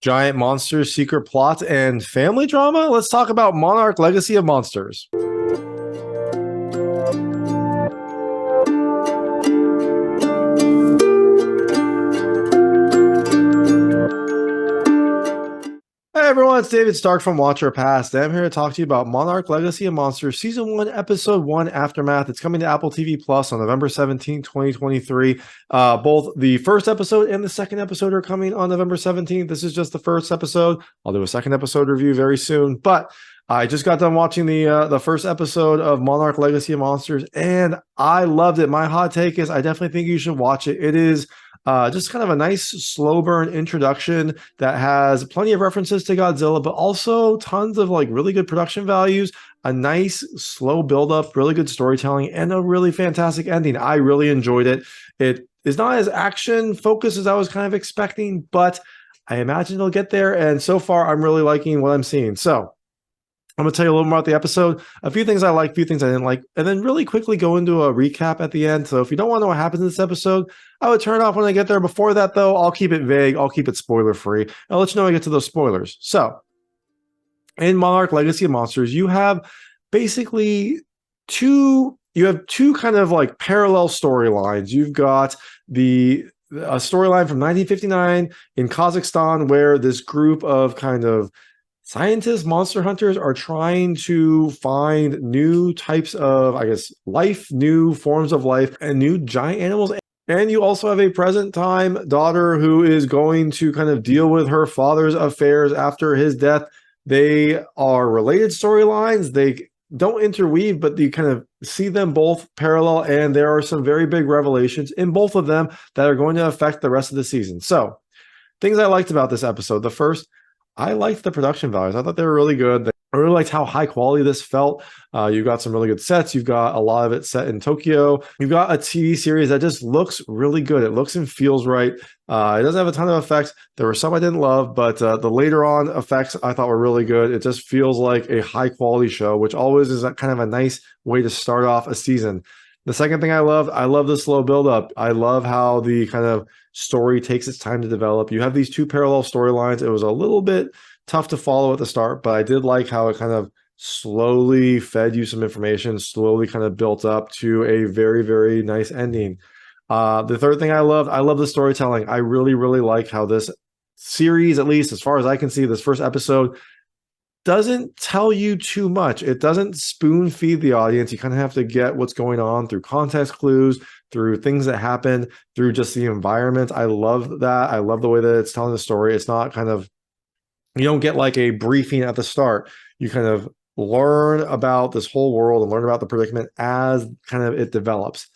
Giant monsters, secret plot, and family drama? Let's talk about Monarch Legacy of Monsters. Hey everyone, it's David Stark from Watcher Past. I'm here to talk to you about Monarch Legacy of Monsters Season 1, Episode 1 Aftermath. It's coming to Apple TV Plus on November 17, 2023. Both the first episode and the second episode are coming on November 17th. This is just the first episode. I'll do a second episode review very soon, but I just got done watching the first episode of Monarch Legacy of Monsters, and I loved it. My hot take is I definitely think you should watch it. It is just kind of a nice slow burn introduction that has plenty of references to Godzilla, but also tons of like really good production values, a nice slow build up, really good storytelling, and a really fantastic ending. I really enjoyed it. It is not as action focused as I was kind of expecting, but I imagine it'll get there. And so far, I'm really liking what I'm seeing. So I'm going to tell you a little more about the episode, a few things I like, a few things I didn't like, and then really quickly go into a recap at the end. So if you don't want to know what happens in this episode, I would turn it off when I get there. Before that, though, I'll keep it vague. I'll keep it spoiler-free. I'll let you know when I get to those spoilers. So in Monarch Legacy of Monsters, you have basically two kind of like parallel storylines. You've got a storyline from 1959 in Kazakhstan where this group of kind of scientists, monster hunters are trying to find new types of, I guess, life, new forms of life, and new giant animals. And you also have a present time daughter who is going to kind of deal with her father's affairs after his death. They are related storylines. They don't interweave, but you kind of see them both parallel, and there are some very big revelations in both of them that are going to affect the rest of the season. So, things I liked about this episode. The first, I liked the production values. I thought they were really good. I really liked how high quality this felt. You've got some really good sets. You've got a lot of it set in Tokyo. You've got a TV series that just looks really good. It looks and feels right. It doesn't have a ton of effects. There were some I didn't love, but the later on effects I thought were really good. It just feels like a high quality show, which always is kind of a nice way to start off a season. The second thing I love the slow buildup. I love how the kind of story takes its time to develop. You have these two parallel storylines. It was a little bit tough to follow at the start, but I did like how it kind of slowly fed you some information, slowly kind of built up to a very, very nice ending. The third thing I love the storytelling. I really, really like how this series, at least as far as I can see, this first episode doesn't tell you too much. It doesn't spoon feed the audience. You kind of have to get what's going on through context clues, through things that happen, through just the environment. I love that. I love the way that it's telling the story. It's not kind of, you don't get like a briefing at the start. You kind of learn about this whole world and learn about the predicament as kind of it develops.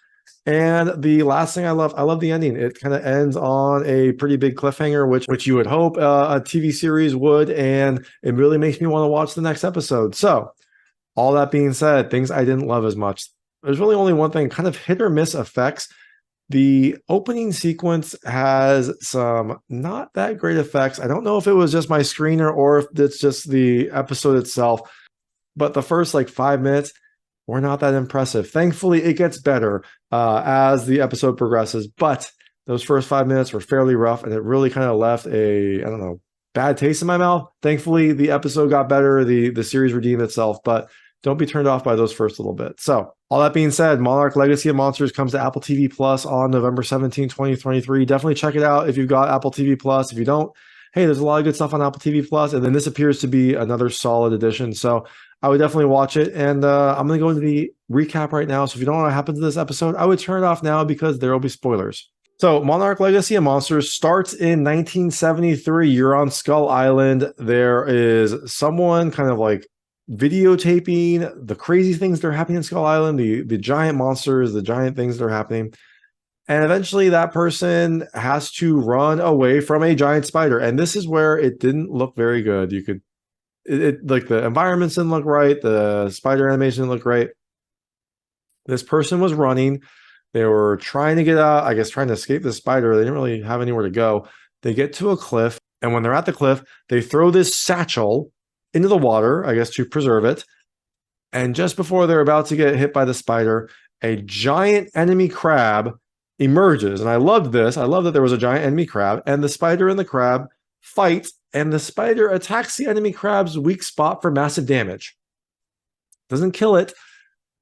And the last thing I love the ending. It kind of ends on a pretty big cliffhanger, which you would hope a TV series would, and it really makes me want to watch the next episode. So, all that being said, things I didn't love as much. There's really only one thing, kind of hit or miss effects. The opening sequence has some not that great effects. I don't know if it was just my screener or if it's just the episode itself, but the first like 5 minutes were not that impressive. Thankfully, it gets better as the episode progresses, but those first 5 minutes were fairly rough, and it really kind of left a, I don't know, bad taste in my mouth. Thankfully, the episode got better. The series redeemed itself, but don't be turned off by those first little bit. So, all that being said, Monarch Legacy of Monsters comes to Apple TV Plus on November 17, 2023. Definitely check it out if you've got Apple TV Plus. If you don't, hey, there's a lot of good stuff on Apple TV Plus, and then this appears to be another solid addition. So, I would definitely watch it, and I'm going to go into the recap right now. So if you don't know what happens in this episode, I would turn it off now because there will be spoilers. So Monarch Legacy of Monsters starts in 1973. You're on Skull Island. There is someone kind of like videotaping the crazy things that are happening in Skull Island, the giant monsters, the giant things that are happening. And eventually that person has to run away from a giant spider. And this is where it didn't look very good. You could like the environments didn't look right, the spider animation didn't look right. This person was running. They were trying to get out, I guess trying to escape the spider. They didn't really have anywhere to go. They get to a cliff, and when they're at the cliff, they throw this satchel into the water, I guess to preserve it. And just before they're about to get hit by the spider, a giant enemy crab emerges. And I loved this. I love that there was a giant enemy crab, and the spider and the crab fight and the spider attacks the enemy crab's weak spot for massive damage. Doesn't kill it.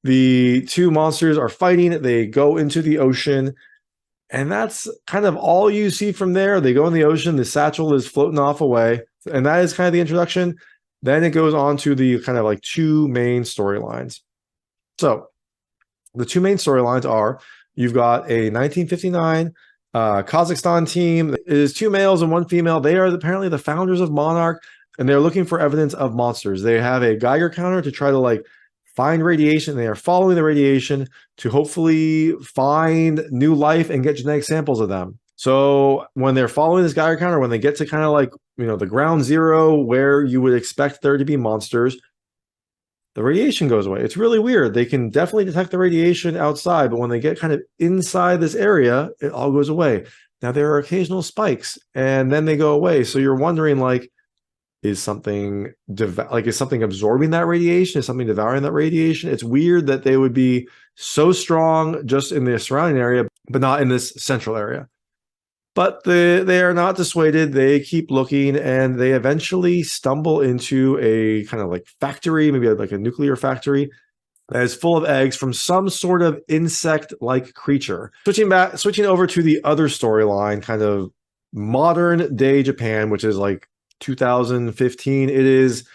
The two monsters are fighting. They go into the ocean, and that's kind of all you see from there. They go in the ocean. The satchel is floating off away, and that is kind of the introduction. Then it goes on to the kind of like two main storylines. So the two main storylines are, you've got a 1959 Kazakhstan team. It is two males and one female. They are apparently the founders of Monarch, and they're looking for evidence of monsters. They have a Geiger counter to try to like find radiation. They are following the radiation to hopefully find new life and get genetic samples of them. So when they're following this Geiger counter, when they get to kind of like, the ground zero where you would expect there to be monsters, the radiation goes away. It's really weird. They can definitely detect the radiation outside, but when they get kind of inside this area, it all goes away. Now, there are occasional spikes, and then they go away. So you're wondering, like, is something absorbing that radiation? Is something devouring that radiation? It's weird that they would be so strong just in the surrounding area, but not in this central area. But they are not dissuaded. They keep looking, and they eventually stumble into a kind of like factory, maybe like a nuclear factory that is full of eggs from some sort of insect-like creature. Switching over to the other storyline, kind of modern day Japan, which is like 2015. It is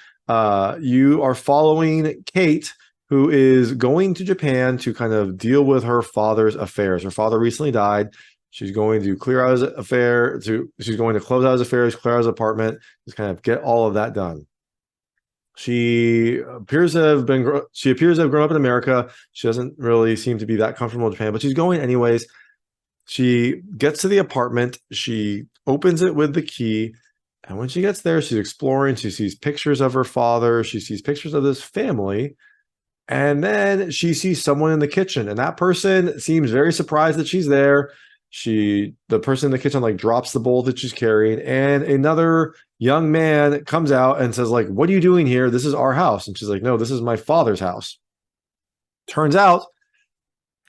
you are following Kate, who is going to Japan to kind of deal with her father's affairs. Her father recently died. She's going to clear out his affair. She's going to close out his affairs, clear out his apartment, just kind of get all of that done. She appears to have grown up in America. She doesn't really seem to be that comfortable in Japan, but she's going anyways. She gets to the apartment. She opens it with the key. And when she gets there, she's exploring. She sees pictures of her father. She sees pictures of this family. And then she sees someone in the kitchen. And that person seems very surprised that she's there. The person in the kitchen like drops the bowl that she's carrying, and another young man comes out and says like, "What are you doing here? This is our house." And she's like, "No, this is my father's house." Turns out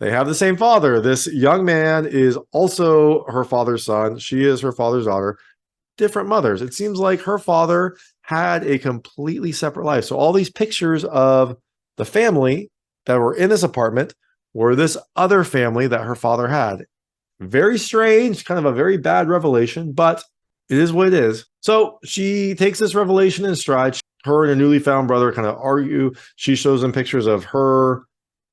they have the same father. This young man is also her father's son. She is her father's daughter. Different mothers. It seems like her father had a completely separate life. So all these pictures of the family that were in this apartment were this other family that her father had. Very strange, kind of a very bad revelation, but it is what it is. So she takes this revelation in stride. Her and her newly found brother kind of argue. She shows them pictures of her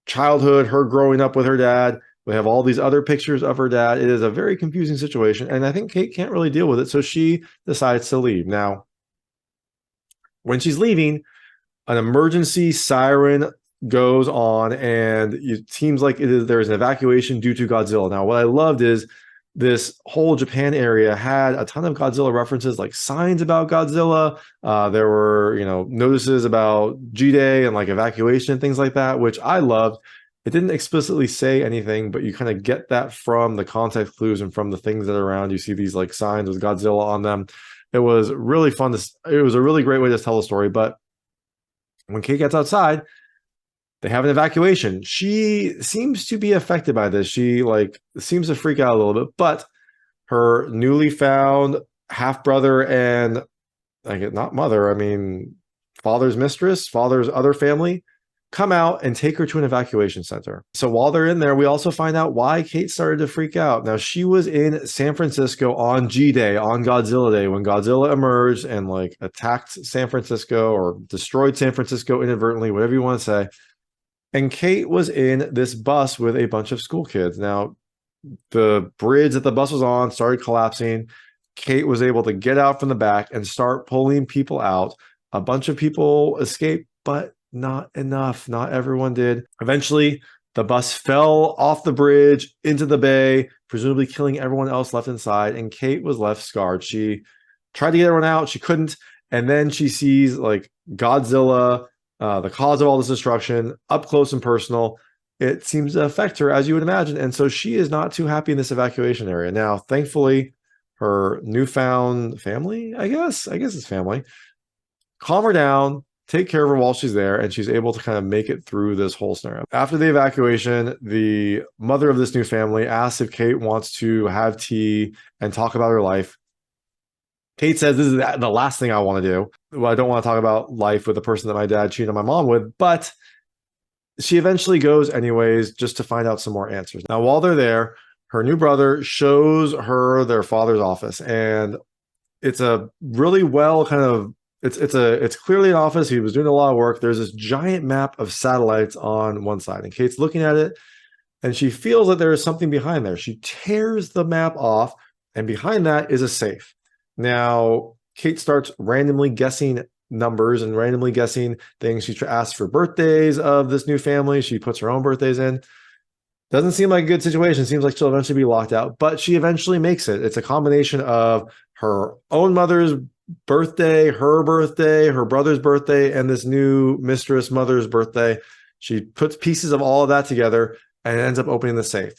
childhood, her growing up with her dad. We have all these other pictures of her dad. It is a very confusing situation, and I think Kate can't really deal with it, so she decides to leave. Now, when she's leaving, an emergency siren goes on, and it seems like there is an evacuation due to Godzilla. Now, what I loved is this whole Japan area had a ton of Godzilla references, like signs about Godzilla. There were, notices about G-Day and like evacuation and things like that, which I loved. It didn't explicitly say anything, but you kind of get that from the context clues and from the things that are around. You see these like signs with Godzilla on them. It was really fun. It was a really great way to tell a story. But when Kate gets outside, they have an evacuation. She seems to be affected by this. She like seems to freak out a little bit, but her newly found half brother and not mother, father's mistress, father's other family, come out and take her to an evacuation center. So while they're in there, we also find out why Kate started to freak out. Now, she was in San Francisco on G-Day, on Godzilla Day, when Godzilla emerged and like attacked San Francisco or destroyed San Francisco inadvertently, whatever you want to say. And Kate was in this bus with a bunch of school kids. Now, the bridge that the bus was on started collapsing. Kate was able to get out from the back and start pulling people out. A bunch of people escaped, but not enough. Not everyone did. Eventually, the bus fell off the bridge into the bay, presumably killing everyone else left inside, and Kate was left scarred. She tried to get everyone out. She couldn't. And then she sees like Godzilla, the cause of all this destruction, up close and personal. It seems to affect her, as you would imagine. And so she is not too happy in this evacuation area. Now, thankfully, her newfound family, I guess it's family, calm her down, take care of her while she's there, and she's able to kind of make it through this whole scenario. After the evacuation, the mother of this new family asks if Kate wants to have tea and talk about her life. Kate says, this is the last thing I want to do. Well, I don't want to talk about life with the person that my dad cheated on my mom with, but she eventually goes anyways, just to find out some more answers. Now, while they're there, her new brother shows her their father's office, and it's a really well kind of, it's clearly an office. He was doing a lot of work. There's this giant map of satellites on one side, and Kate's looking at it, and she feels that there is something behind there. She tears the map off, and behind that is a safe. Now, Kate starts randomly guessing numbers and randomly guessing things. She asks for birthdays of this new family. She puts her own birthdays in. Doesn't seem like a good situation. Seems like she'll eventually be locked out, but she eventually makes it. It's a combination of her own mother's birthday, her brother's birthday, and this new mistress mother's birthday. She puts pieces of all of that together and ends up opening the safe.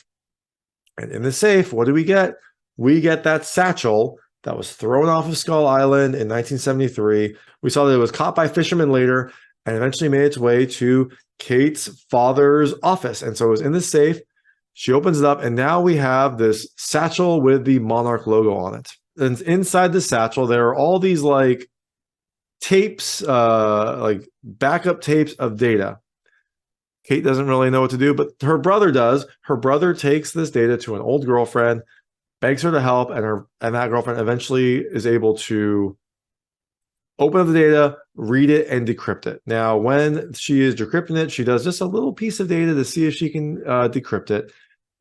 And in the safe, what do we get? We get that satchel that was thrown off of Skull Island in 1973. We saw that it was caught by fishermen later and eventually made its way to Kate's father's office. And so it was in the safe. She opens it up, and now we have this satchel with the Monarch logo on it. And inside the satchel, there are all these like tapes, like backup tapes of data. Kate doesn't really know what to do, but her brother does. Her brother takes this data to an old girlfriend, begs her to help, and that girlfriend eventually is able to open up the data, read it, and decrypt it. Now, when she is decrypting it, she does just a little piece of data to see if she can decrypt it.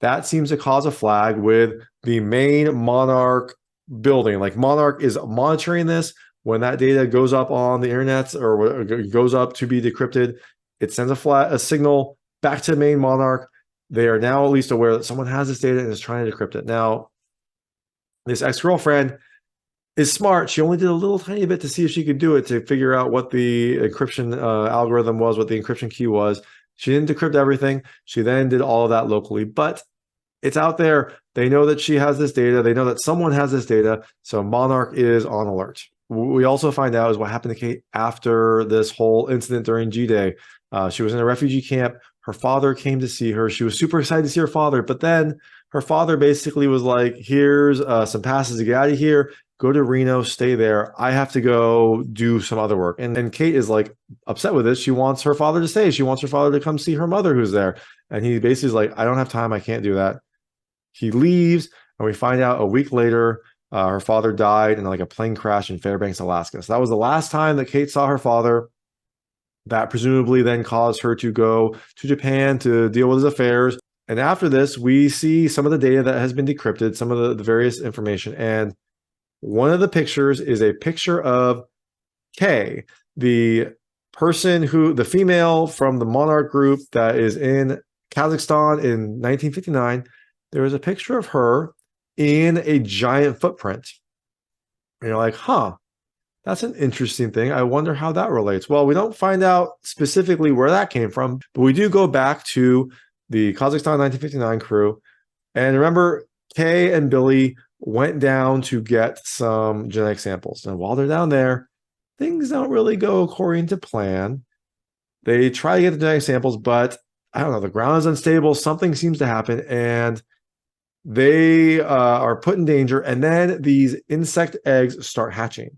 That seems to cause a flag with the main Monarch building. Like, Monarch is monitoring this. When that data goes up on the internet or goes up to be decrypted, it sends a signal back to main Monarch. They are now at least aware that someone has this data and is trying to decrypt it. Now, this ex-girlfriend is smart. She only did a little tiny bit to see if she could do it, to figure out what the encryption algorithm was, what the encryption key was. She didn't decrypt everything. She then did all of that locally, but it's out there. They know that she has this data. They know that someone has this data. So Monarch is on alert. We also find out is what happened to Kate after this whole incident during G-Day. She was in a refugee camp. Her father came to see her. She was super excited to see her father, but then her father basically was like, here's some passes to get out of here. Go to Reno, stay there. I have to go do some other work. And Kate is like upset with this. She wants her father to stay. She wants her father to come see her mother who's there. And he basically is like, I don't have time. I can't do that. He leaves, and we find out a week later, her father died in like a plane crash in Fairbanks, Alaska. So that was the last time that Kate saw her father. That presumably then caused her to go to Japan to deal with his affairs. And after this, we see some of the data that has been decrypted, some of the various information. And one of the pictures is a picture of Kay, the female from the Monarch group that is in Kazakhstan in 1959. There is a picture of her in a giant footprint. And you're like, huh, that's an interesting thing. I wonder how that relates. Well, we don't find out specifically where that came from, but we do go back to the Kazakhstan 1959 crew. And remember, Kay and Billy went down to get some genetic samples. And while they're down there, things don't really go according to plan. They try to get the genetic samples, but I don't know, the ground is unstable. Something seems to happen, and they are put in danger. And then these insect eggs start hatching.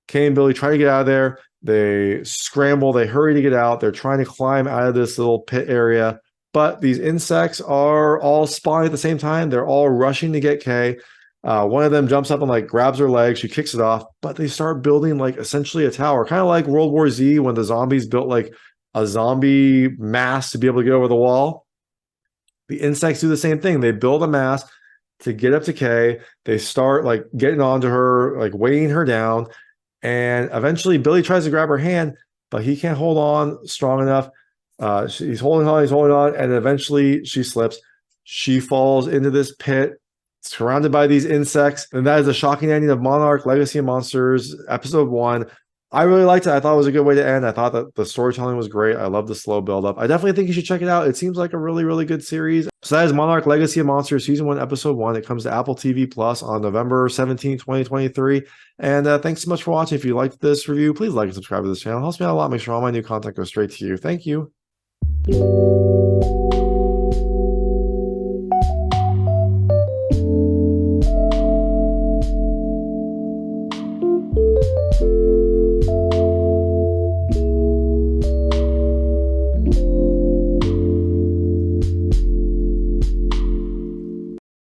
Kay and Billy try to get out of there. They scramble. They hurry to get out. They're trying to climb out of this little pit area. But these insects are all spawning at the same time. They're all rushing to get Kay. One of them jumps up and like grabs her leg. She kicks it off, but they start building like essentially a tower, kind of like World War Z when the zombies built like a zombie mass to be able to get over the wall. The insects do the same thing. They build a mass to get up to Kay. They start like getting onto her, like weighing her down. And eventually Billy tries to grab her hand, but he can't hold on strong enough. He's holding on, and eventually she slips. She falls into this pit, surrounded by these insects. And that is a shocking ending of Monarch Legacy of Monsters, episode 1. I really liked it. I thought it was a good way to end. I thought that the storytelling was great. I love the slow build-up. I definitely think you should check it out. It seems like a really, really good series. So that is Monarch Legacy of Monsters, Season 1, Episode 1. It comes to Apple TV Plus on November 17, 2023. And thanks so much for watching. If you liked this review, please like and subscribe to this channel. It helps me out a lot. Make sure all my new content goes straight to you. Thank you.